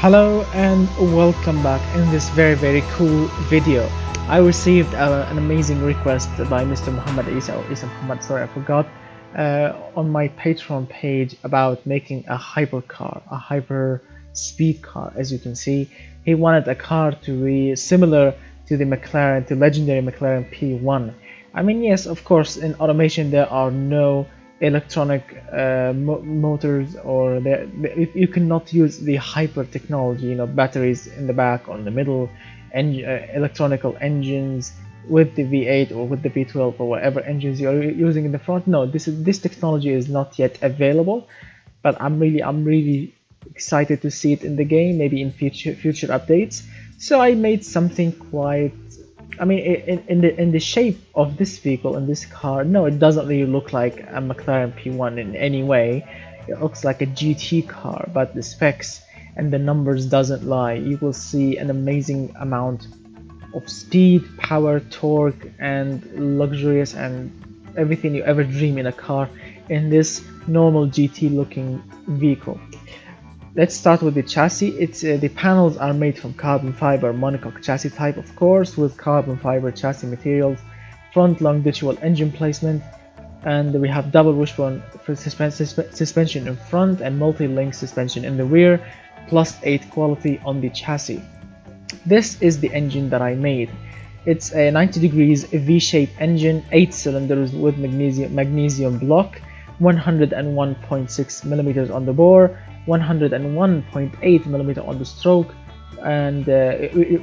Hello and welcome back in this very cool video. I received an amazing request by Mr. Muhammad Isa or Isa Muhammad, sorry I forgot, on my Patreon page about making a hypercar, a hyper speed car. As you can see, he wanted a car to be similar to the McLaren, to legendary McLaren P1. I mean, yes, of course, in automation there are no electronic motors, or you cannot use the hyper technology, batteries in the back or in the middle, and electronical engines with the V8 or with the V12 or whatever engines you're using in the front. No, this technology is not yet available, but I'm really excited to see it in the game, maybe in future updates. So I made something quite, I mean, in the shape of this vehicle, in this car, no, it doesn't really look like a McLaren P1 in any way. It looks like a GT car, but the specs and the numbers doesn't lie. You will see an amazing amount of speed, power, torque, and luxurious and everything you ever dream in a car in this normal GT looking vehicle. Let's start with the chassis. The panels are made from carbon fiber monocoque chassis type, of course, with carbon fiber chassis materials, front longitudinal engine placement, and we have double wishbone for suspension in front and multi-link suspension in the rear, plus 8 quality on the chassis. This is the engine that I made. It's a 90 degrees V-shaped engine, 8 cylinders with magnesium block, 101.6 millimeters on the bore, 101.8 millimeter on the stroke, and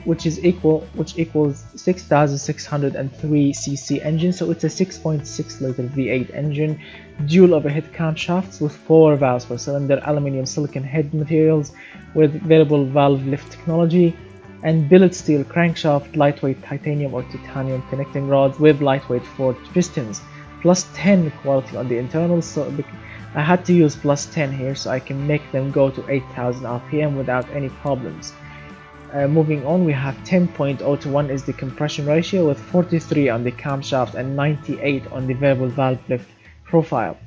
which equals 6,603 cc engine. So it's a 6.6 liter V8 engine, dual overhead camshafts with 4 valves per cylinder, aluminium silicon head materials with variable valve lift technology, and billet steel crankshaft, lightweight titanium or titanium connecting rods with lightweight forged pistons, plus 10 quality on the internals. So I had to use plus 10 here so I can make them go to 8,000 RPM without any problems. Moving on, we have 10.0 to 1 is the compression ratio, with 43 on the camshaft and 98 on the variable valve lift profile.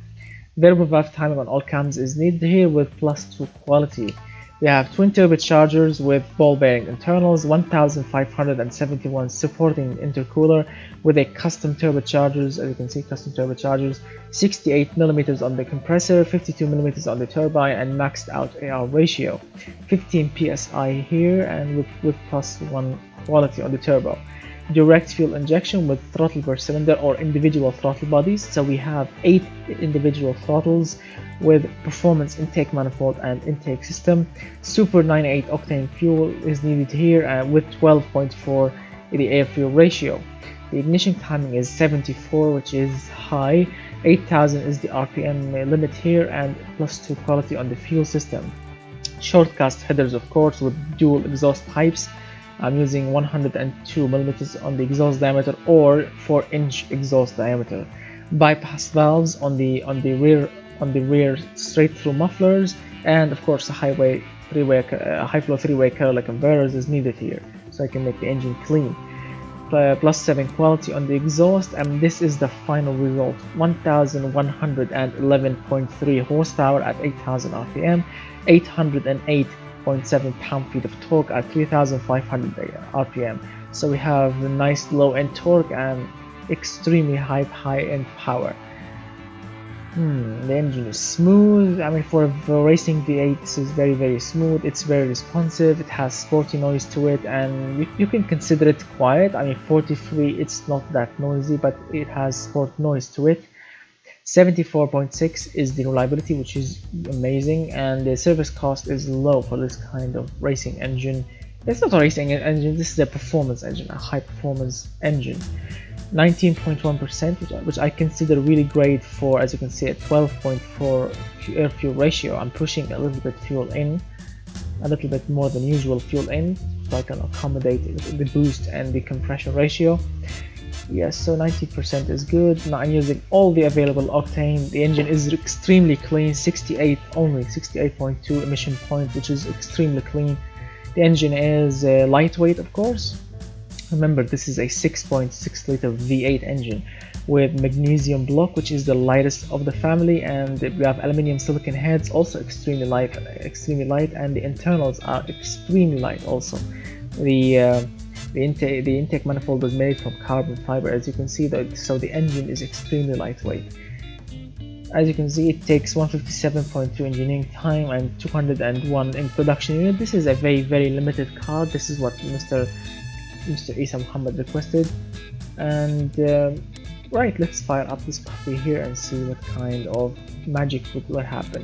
Variable valve timing on all cams is needed here with plus 2 quality. We have twin turbochargers with ball bearing internals, 1571 supporting intercooler with a custom turbochargers, as you can see, custom turbochargers, 68 millimeters on the compressor, 52 millimeters on the turbine, and maxed out AR ratio, 15 psi here, and with plus 1 quality on the turbo. Direct fuel injection with throttle per cylinder or individual throttle bodies. So we have 8 individual throttles with performance intake manifold and intake system. Super 98 octane fuel is needed here, with 12.4 the air fuel ratio. The ignition timing is 74, which is high. 8,000 is the RPM limit here, and plus 2 quality on the fuel system. Short cast headers, of course, with dual exhaust pipes. I'm using 102 millimeters on the exhaust diameter or 4-inch exhaust diameter. Bypass valves on the rear straight through mufflers, and of course a high flow three-way catalytic converters is needed here, so I can make the engine clean. Plus 7 quality on the exhaust, and this is the final result: 1111.3 horsepower at 8,000 RPM, 808.7 pound-feet of torque at 3,500 RPM. So we have a nice low-end torque and extremely high-end power. The engine is smooth. I mean, for a racing V8, this is very smooth. It's very responsive. It has sporty noise to it, and you can consider it quiet. I mean, 43, it's not that noisy, but it has sport noise to it. 74.6 is the reliability, which is amazing, and the service cost is low for this kind of racing engine. It's not a racing engine, this is a performance engine, a high performance engine. 19.1%, which I consider really great for, as you can see, at 12.4 air fuel ratio. I'm pushing a little bit fuel in, a little bit more than usual fuel in, so I can accommodate the boost and the compression ratio. Yes, so 90% is good. Now I'm using all the available octane. The engine is extremely clean, only 68.2 emission point, which is extremely clean. The engine is lightweight, of course. Remember, this is a 6.6 liter V8 engine. with magnesium block, which is the lightest of the family, and we have aluminum silicon heads, also extremely light, and the internals are extremely light also. The intake manifold is made from carbon fiber, as you can see, so the engine is extremely lightweight. As you can see, it takes 157.2 engineering time and 201 in production unit. This is a very limited car. This is what Mr. Isa Muhammad requested. And right, let's fire up this puppy here and see what kind of magic will happen.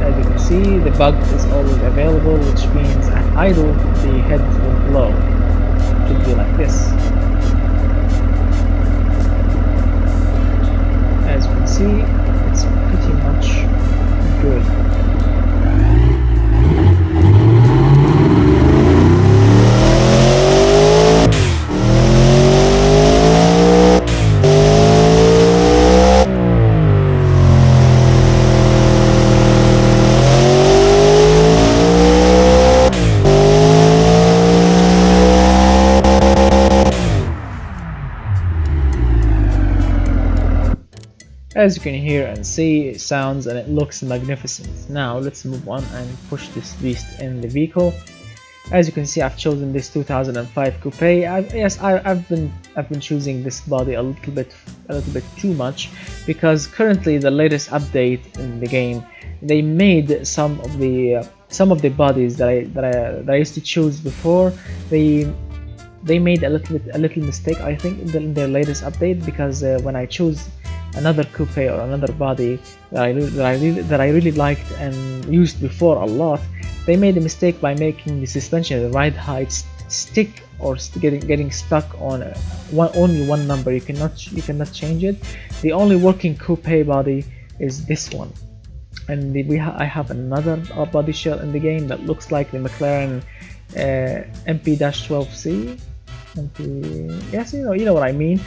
As you can see, the bug is always available, which means at idle the head will blow. It should be like this. As you can see, it's pretty much good. As you can hear and see, it sounds and it looks magnificent. Now let's move on and push this beast in the vehicle. As you can see, I've chosen this 2005 coupe. I've been choosing this body a little bit too much, because currently the latest update in the game, they made some of the bodies that I used to choose before. They made a little mistake, I think, in their latest update, because when I choose another coupe or another body that I really liked and used before a lot, they made a mistake by making the suspension, the ride height, stick or getting stuck on only one number. You cannot change it. The only working coupe body is this one, and I have another body shell in the game that looks like the McLaren MP-12C. Yes, you know what I mean.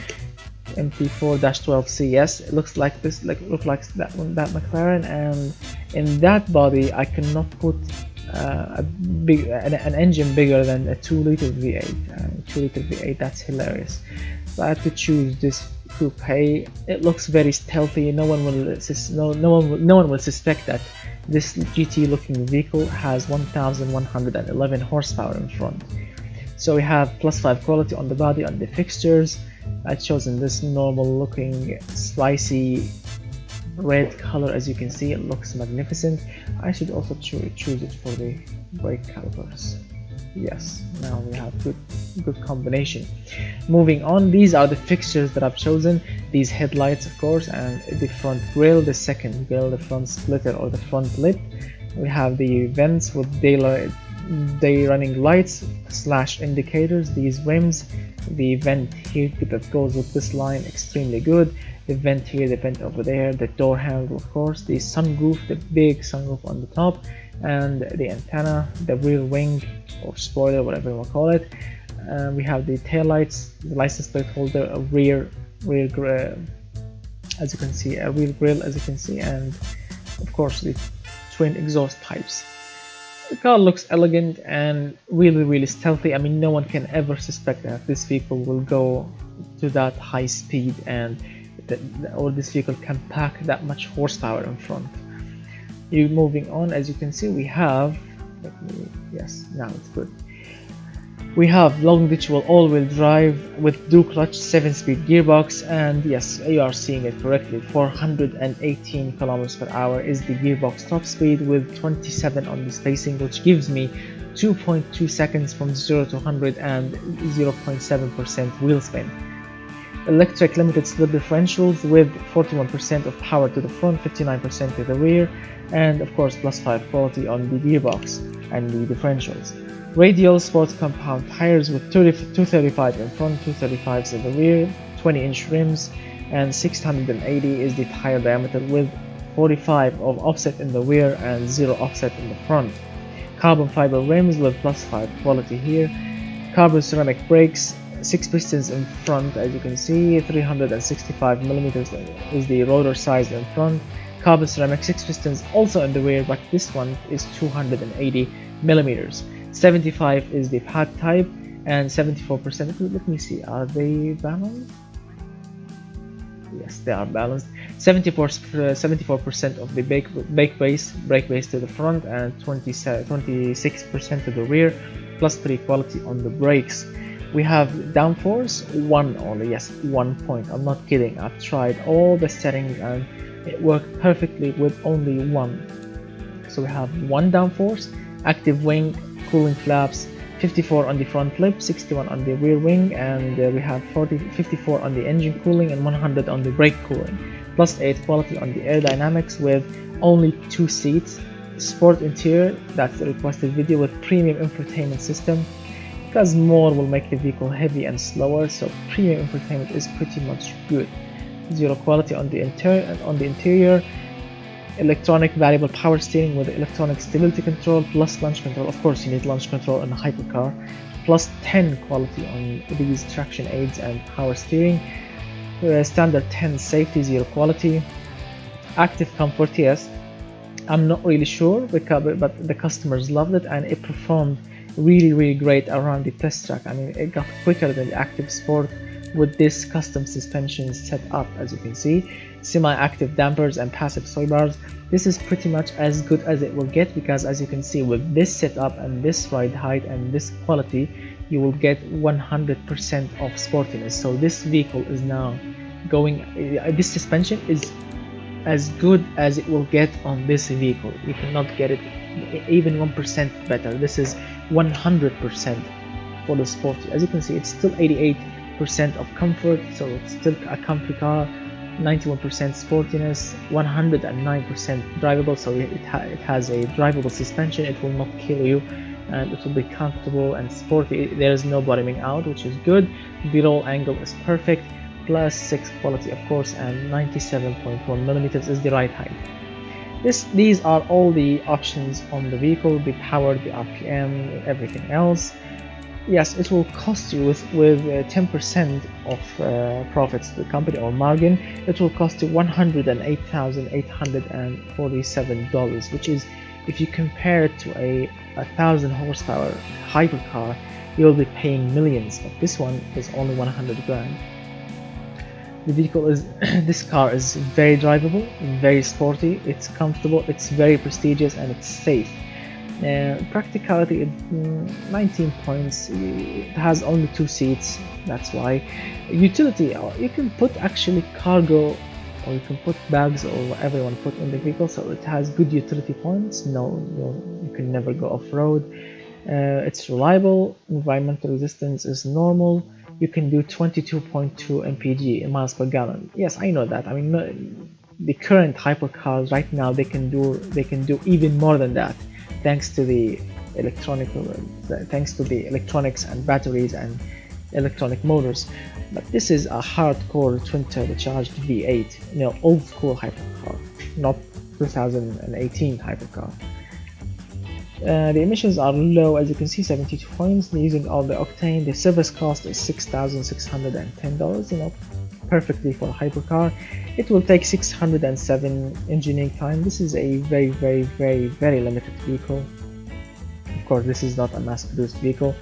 MP4-12C. Yes, it looks like this, that McLaren, and in that body I cannot put an engine bigger than a 2-liter V8. 2-liter V8, that's hilarious. So I had to choose this coupe. It looks very stealthy. No one will suspect that this GT-looking vehicle has 1,111 horsepower in front. So we have +5 quality on the body, on the fixtures. I've chosen this normal looking spicy red color. As you can see, it looks magnificent. I should also choose it for the brake calipers. Yes, now we have good combination. Moving on, these are the fixtures that I've chosen. These headlights, of course, and the front grille, the second grille, the front splitter or the front lip. We have the vents with day running lights / indicators. These rims, the vent here that goes with this line, extremely good. The vent here, the vent over there, the door handle, of course, the sunroof, the big sunroof on the top, and the antenna, the rear wing or spoiler, whatever you want to call it. We have the tail lights, the license plate holder, a rear grill, as you can see, a rear grill, as you can see, and of course the twin exhaust pipes. The car looks elegant and really stealthy. I mean, no one can ever suspect that this vehicle will go to that high speed, and or this vehicle can pack that much horsepower in front. Moving on, as you can see, we have, yes, now it's good. We have longitudinal all-wheel drive with dual clutch 7-speed gearbox, and yes, you are seeing it correctly. 418 km per hour is the gearbox top speed, with 27 on the spacing, which gives me 2.2 seconds from 0 to 100 and 0.7% wheel spin. Electric limited slip differentials with 41% of power to the front, 59% to the rear, and of course +5 quality on the gearbox and the differentials. Radial sports compound tires with 235 in front, 235s in the rear, 20-inch rims, and 680 is the tire diameter, with 45 of offset in the rear and 0 offset in the front. Carbon fiber rims with +5 quality here. Carbon ceramic brakes, 6 pistons in front, as you can see, 365mm is the rotor size in front. Carbon ceramic 6 pistons also in the rear, but this one is 280mm. 75 is the pad type, and 74%. Let me see, are they balanced? Yes, they are balanced. 74% of the brake base to the front, and 26% to the rear, plus 3 quality on the brakes. We have downforce 1 only. Yes, 1 point. I'm not kidding. I've tried all the settings and it worked perfectly with only 1. So we have 1 downforce, active wing, cooling flaps, 54 on the front lip, 61 on the rear wing, and we have 54 on the engine cooling and 100 on the brake cooling, plus 8 quality on the aerodynamics with only 2 seats, sport interior, that's the requested video, with premium infotainment system, because more will make the vehicle heavy and slower, so premium infotainment is pretty much good. 0 quality on the interior, electronic variable power steering with electronic stability control plus launch control. Of course you need launch control in a hypercar, plus 10 quality on these traction aids and power steering. Standard 10 safety, 0 quality. Active comfort, yes, I'm not really sure but the customers loved it and it performed really great around the test track. I mean, it got quicker than the active sport with this custom suspension set up. As you can see, semi-active dampers and passive sway bars. This is pretty much as good as it will get, because as you can see, with this setup and this ride height and this quality, you will get 100% of sportiness. So this vehicle is now going, this suspension is as good as it will get on this vehicle. You cannot get it even 1% better. This is 100% for the sporty. As you can see, it's still 88% of comfort, so it's still a comfy car. 91% sportiness, 109% drivable, so it has a drivable suspension. It will not kill you and it will be comfortable and sporty. There is no bottoming out, which is good. The roll angle is perfect, plus 6 quality of course, and 97.1 millimeters is the ride height. These are all the options on the vehicle: the power, the RPM, everything else. Yes, it will cost you with 10% of profits to the company or margin. It will cost you $108,847, which is, if you compare it to a 1,000 horsepower hypercar, you'll be paying millions. But this one is only 100 grand. The vehicle is this car is very drivable, very sporty, it's comfortable, it's very prestigious, and it's safe. Practicality, 19 points. It has only 2 seats, that's why. Utility, you can put actually cargo, or you can put bags or whatever you want to put in the vehicle, so it has good utility points. No, you can never go off-road. It's reliable. Environmental resistance is normal. You can do 22.2 mpg, miles per gallon. Yes, I know that. I mean, the current hypercars right now, they can do even more than that, thanks to the electronics and batteries and electronic motors. But this is a hardcore twin turbocharged V8, old school hypercar, not 2018 hypercar. The emissions are low, as you can see, 72 points. Using all the octane. The service cost is $6,610, perfectly for a hypercar. It will take 607 engineering time. This is a very limited vehicle. Of course, this is not a mass-produced vehicle,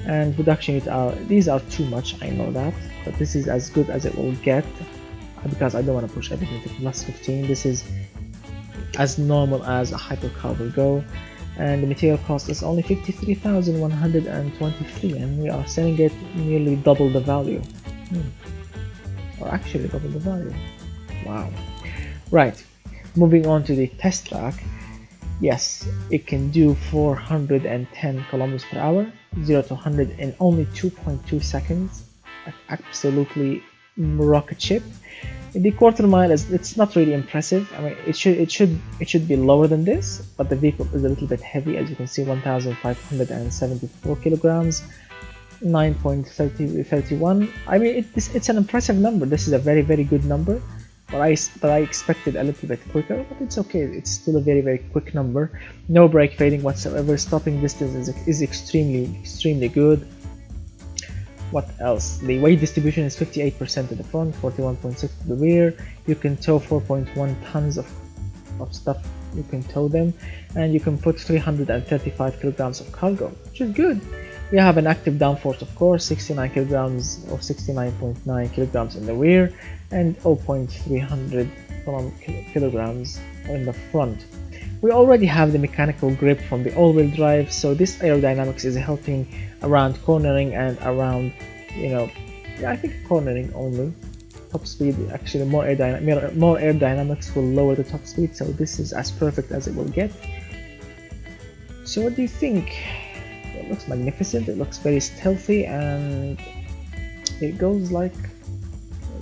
and production these are too much, I know that, but this is as good as it will get, because I don't want to push everything to plus 15. This is as normal as a hypercar will go. And the material cost is only $53,123, and we are selling it nearly double the value. Or actually double the value. Wow. Right, moving on to the test track. Yes, it can do 410 kilometers per hour, 0 to 100 in only 2.2 seconds. Absolutely rocket ship. The quarter mile it's not really impressive. I mean, it should be lower than this, but the vehicle is a little bit heavy, as you can see, 1,574 kilograms, 9.31. I mean, it's an impressive number. This is a very good number, but I expected a little bit quicker, but it's okay. It's still a very quick number. No brake fading whatsoever. Stopping distance is extremely good. What else? The weight distribution is 58% to the front, 41.6 to the rear. You can tow 4.1 tons of stuff. You can tow them, and you can put 335 kilograms of cargo, which is good. We have an active downforce, of course, 69 kilograms or 69.9 kilograms in the rear and 0.300 kilograms in the front. We already have the mechanical grip from the all-wheel drive, so this aerodynamics is helping around cornering and around, yeah, I think cornering only. Top speed, actually more aerodynamics will lower the top speed, so this is as perfect as it will get. So what do you think? It looks magnificent, it looks very stealthy, and it goes like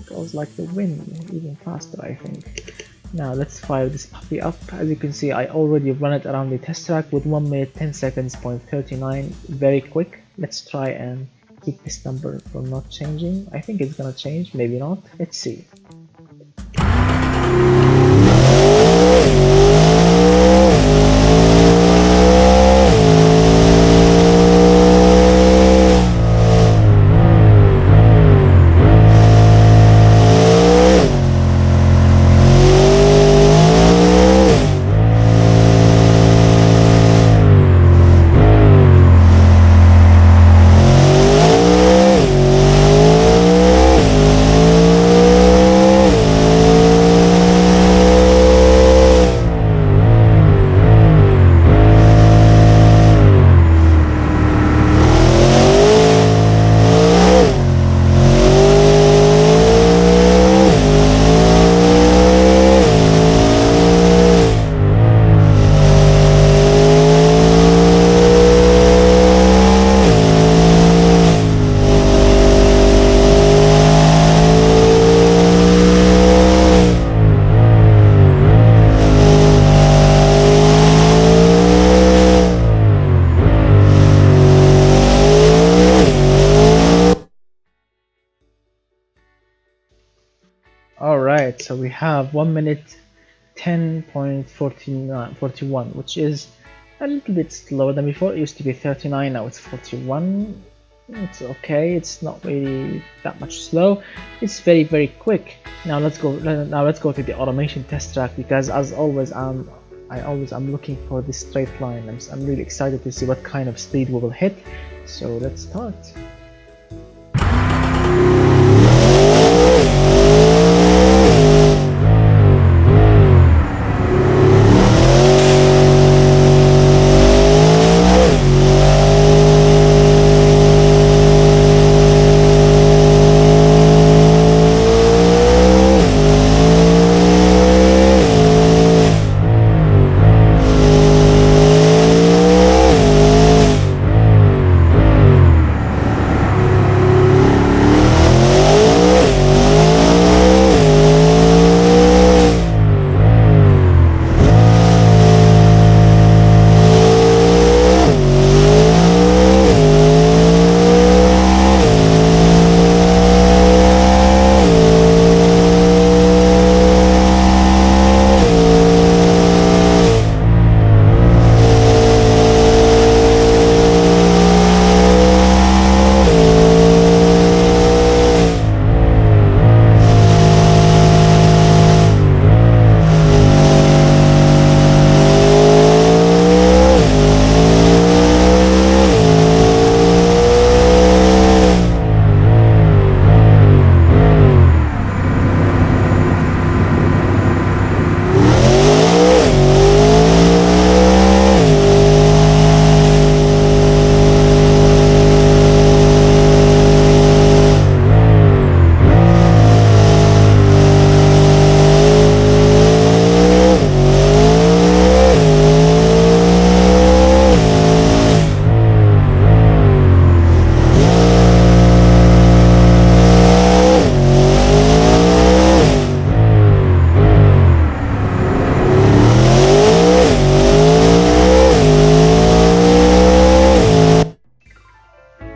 the wind, even faster, I think. Now let's fire this puppy up. As you can see, I already run it around the test track with 1 minute 10 seconds, 0.39, very quick. Let's try and keep this number from not changing. I think it's gonna change, maybe not. Let's see. Alright, so we have 1 minute 10.41, which is a little bit slower than before. It used to be 39, now it's 41. It's okay, it's not really that much slow. It's very quick. Now let's go to the automation test track, because as always I'm looking for this straight line. I'm really excited to see what kind of speed we will hit. So let's start.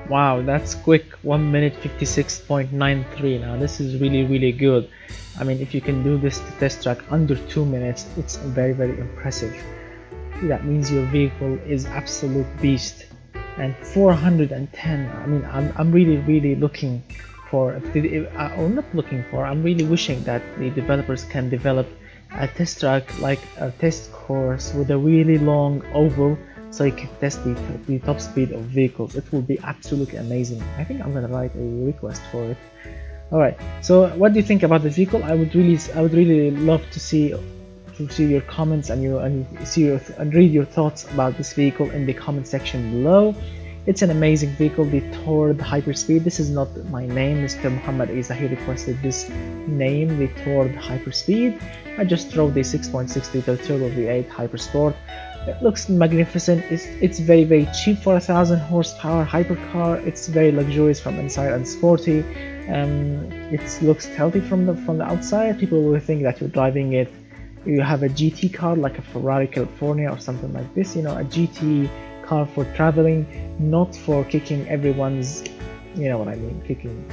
Wow, that's quick. 1 minute 56.93. Now this is really good. I mean, if you can do this test track under 2 minutes, it's very impressive. That means your vehicle is absolute beast. And 410, I mean, I'm really looking for, or not looking for, I'm really wishing that the developers can develop a test track like a test course with a really long oval, so you can test the top speed of vehicles. It will be absolutely amazing. I think I'm gonna write a request for it. All right. So what do you think about the vehicle? I would really love to see your comments and and read your thoughts about this vehicle in the comment section below. It's an amazing vehicle, the Trod Hyperspeed. This is not my name, Mr. Muhammad Isa. He requested this name, the Trod Hyperspeed. I just drove the 6.6 liter turbo V8 Hypersport. It looks magnificent. It's very cheap for 1,000 horsepower hypercar. It's very luxurious from inside and sporty. It looks healthy from the outside. People will think that you're driving it. You have a GT car like a Ferrari California or something like this. You know, a GT car for traveling, not for kicking everyone's. You know what I mean, kicking.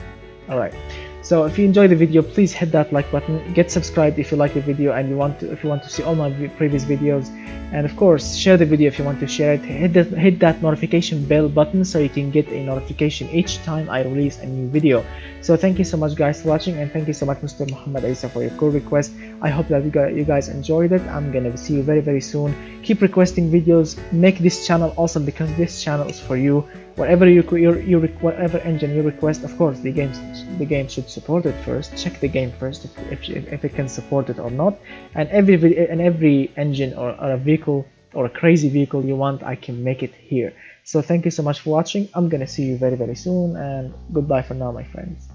All right. So if you enjoyed the video, please hit that like button, get subscribed if you like the video and if you want to see all my previous videos, and of course share the video if you want to share it. Hit that notification bell button so you can get a notification each time I release a new video. So thank you so much guys for watching, and thank you so much Mr. Muhammad Isa for your cool request. I hope that you guys enjoyed it. I'm gonna see you very soon. Keep requesting videos, make this channel awesome, because this channel is for you. Whatever whatever engine you request, of course the game should support it first. Check the game first if it can support it or not. And every engine or a vehicle or a crazy vehicle you want, I can make it here. So thank you so much for watching. I'm gonna see you very soon, and goodbye for now, my friends.